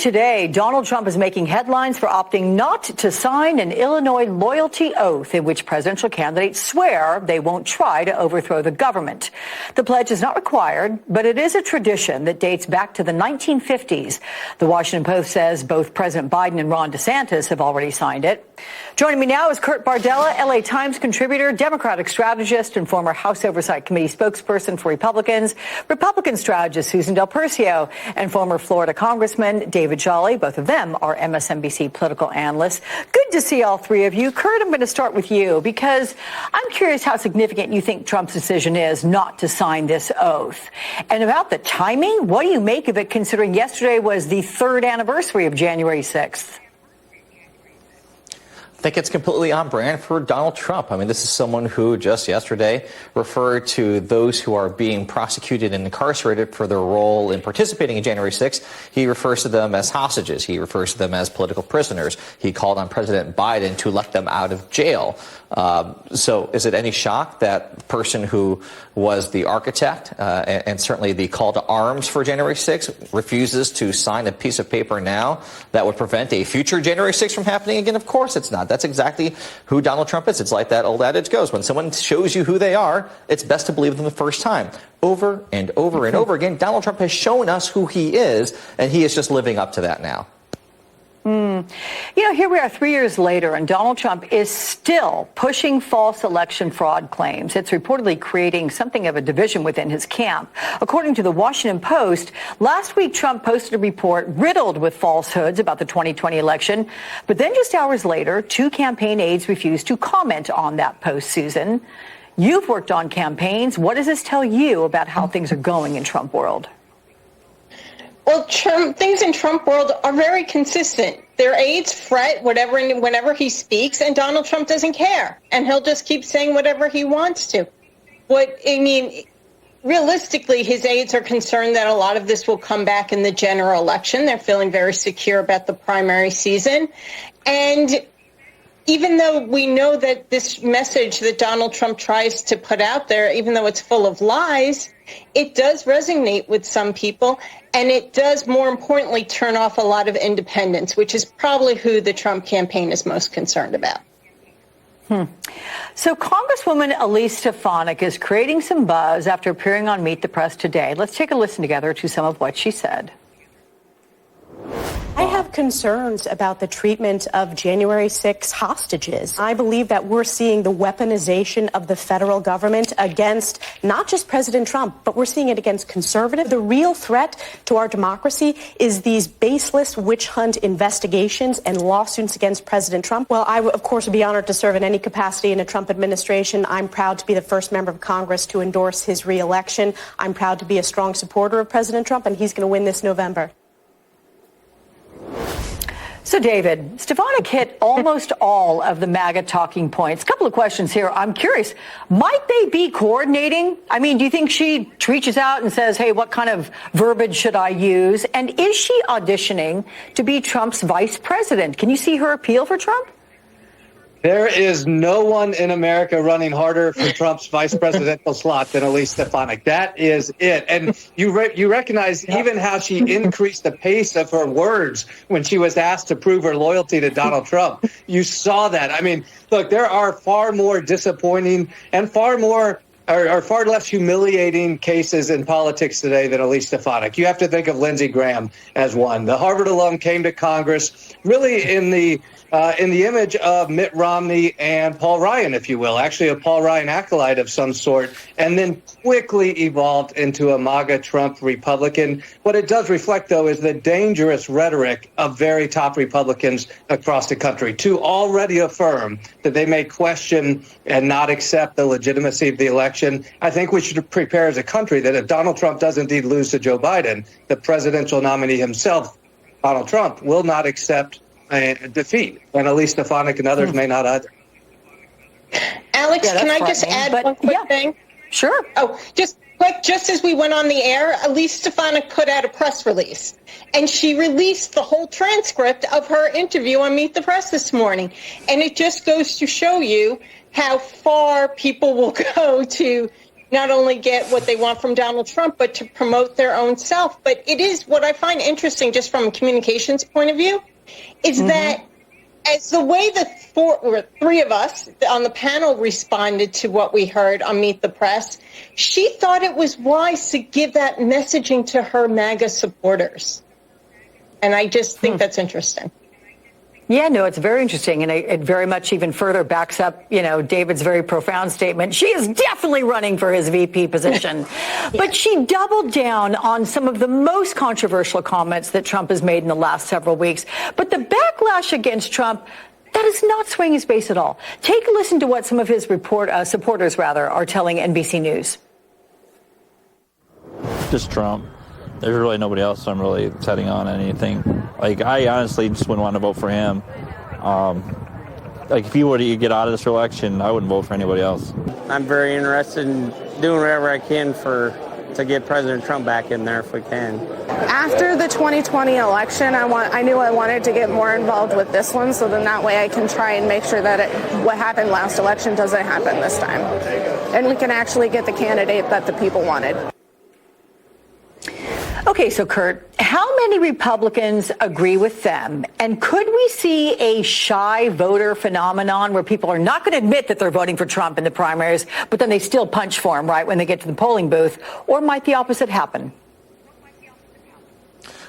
today, Donald Trump is making headlines for opting not to sign an Illinois loyalty oath in which presidential candidates swear they won't try to overthrow the government. The pledge is not required, but it is a tradition that dates back to the 1950s. The Washington Post says both President Biden and Ron DeSantis have already signed it. Joining me now is Kurt Bardella, LA Times contributor, Democratic strategist, and former House Oversight Committee spokesperson for Republicans, Republican strategist Susan Del Percio, and former Florida Congressman David Jolly. Both of them are MSNBC political analysts. Good to see all three of you. Kurt, I'm going to start with you because I'm curious how significant you think Trump's decision is not to sign this oath. And about the timing, what do you make of it considering yesterday was the third anniversary of January 6th? I think it's completely on brand for Donald Trump. I mean, this is someone who just yesterday referred to those who are being prosecuted and incarcerated for their role in participating in January 6th. He refers to them as hostages. He refers to them as political prisoners. He called on President Biden to let them out of jail. So is it any shock that the person who was the architect and certainly the call to arms for January 6th refuses to sign a piece of paper now that would prevent a future January 6th from happening again? Of course it's not. That's exactly who Donald Trump is. It's like that old adage goes. When someone shows you who they are, it's best to believe them the first time. Over and over and over again, Donald Trump has shown us who he is, and he is just living up to that now. You know, here we are 3 years later, and Donald Trump is still pushing false election fraud claims. It's reportedly creating something of a division within his camp. According to the Washington Post, last week Trump posted a report riddled with falsehoods about the 2020 election. But then just hours later, two campaign aides refused to comment on that post, Susan. You've worked on campaigns. What does this tell you about how things are going in Trump world? Well, things in Trump world are very consistent. Their aides fret whenever he speaks, and Donald Trump doesn't care. And he'll just keep saying whatever he wants to. Realistically, his aides are concerned that a lot of this will come back in the general election. They're feeling very secure about the primary season. And even though we know that this message that Donald Trump tries to put out there, even though it's full of lies, it does resonate with some people, and it does, more importantly, turn off a lot of independents, which is probably who the Trump campaign is most concerned about. So Congresswoman Elise Stefanik is creating some buzz after appearing on Meet the Press today. Let's take a listen together to some of what she said. I have concerns about the treatment of January 6 hostages. I believe that we're seeing the weaponization of the federal government against not just President Trump, but we're seeing it against conservatives. The real threat to our democracy is these baseless witch hunt investigations and lawsuits against President Trump. Well, I, of course, would be honored to serve in any capacity in a Trump administration. I'm proud to be the first member of Congress to endorse his reelection. I'm proud to be a strong supporter of President Trump, and he's going to win this November. So, David, Stefanik hit almost all of the MAGA talking points. A couple of questions here. I'm curious, might they be coordinating? I mean, do you think she reaches out and says, hey, what kind of verbiage should I use? And is she auditioning to be Trump's vice president? Can you see her appeal for Trump? There is no one in America running harder for Trump's vice presidential slot than Elise Stefanik. That is it. And you recognize even how she increased the pace of her words when she was asked to prove her loyalty to Donald Trump. You saw that. I mean, look, there are far more disappointing and far less humiliating cases in politics today than Elise Stefanik. You have to think of Lindsey Graham as one. The Harvard alum came to Congress really in the image of Mitt Romney and Paul Ryan, if you will, actually a Paul Ryan acolyte of some sort, and then quickly evolved into a MAGA Trump Republican. What it does reflect, though, is the dangerous rhetoric of very top Republicans across the country to already affirm that they may question and not accept the legitimacy of the election. I think we should prepare as a country that if Donald Trump does indeed lose to Joe Biden, the presidential nominee himself, Donald Trump, will not accept defeat, and Elise Stefanik and others may not either. Alex, can I just add one quick thing? Sure. Oh, just quick, just as we went on the air, Elise Stefanik put out a press release, and she released the whole transcript of her interview on Meet the Press this morning. And it just goes to show you how far people will go to not only get what they want from Donald Trump, but to promote their own self. But it is what I find interesting, just from a communications point of view, is that as the way the three of us on the panel responded to what we heard on Meet the Press, she thought it was wise to give that messaging to her MAGA supporters. And I just think that's interesting. Yeah, no, it's very interesting, and it very much even further backs up, David's very profound statement. She is definitely running for his VP position. But she doubled down on some of the most controversial comments that Trump has made in the last several weeks. But the backlash against Trump, that is not swinging his base at all. Take a listen to what some of his supporters are telling NBC News. Just Trump. There's really nobody else I'm really setting on anything. Like, I honestly just wouldn't want to vote for him. If he were to get out of this election, I wouldn't vote for anybody else. I'm very interested in doing whatever I can to get President Trump back in there if we can. After the 2020 election, I knew I wanted to get more involved with this one, so then that way I can try and make sure that what happened last election doesn't happen this time. And we can actually get the candidate that the people wanted. Okay, so Kurt, how many Republicans agree with them? And could we see a shy voter phenomenon where people are not going to admit that they're voting for Trump in the primaries, but then they still punch for him, right, when they get to the polling booth? Or might the opposite happen?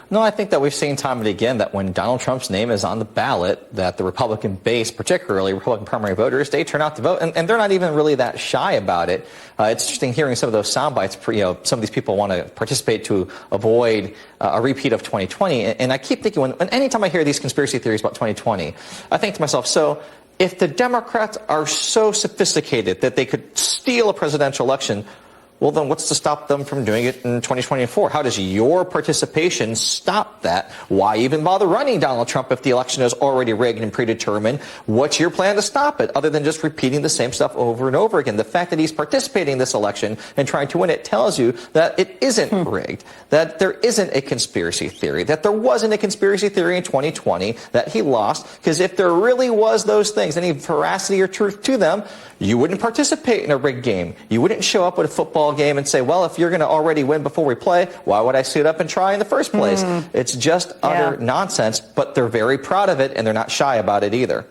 No, I think that we've seen time and again that when Donald Trump's name is on the ballot, that the Republican base, particularly Republican primary voters, they turn out to vote, and they're not even really that shy about it. It's interesting hearing some of those sound bites. Some of these people want to participate to avoid a repeat of 2020. And I keep thinking, anytime I hear these conspiracy theories about 2020, I think to myself, so if the Democrats are so sophisticated that they could steal a presidential election, well, then what's to stop them from doing it in 2024? How does your participation stop that? Why even bother running Donald Trump if the election is already rigged and predetermined? What's your plan to stop it, other than just repeating the same stuff over and over again? The fact that he's participating in this election and trying to win it tells you that it isn't rigged, that there isn't a conspiracy theory, that there wasn't a conspiracy theory in 2020, that he lost. Because if there really was those things, any veracity or truth to them, you wouldn't participate in a rigged game. You wouldn't show up at a football game and say, well, if you're going to already win before we play, why would I suit up and try in the first place? It's just utter nonsense, but they're very proud of it, and they're not shy about it either.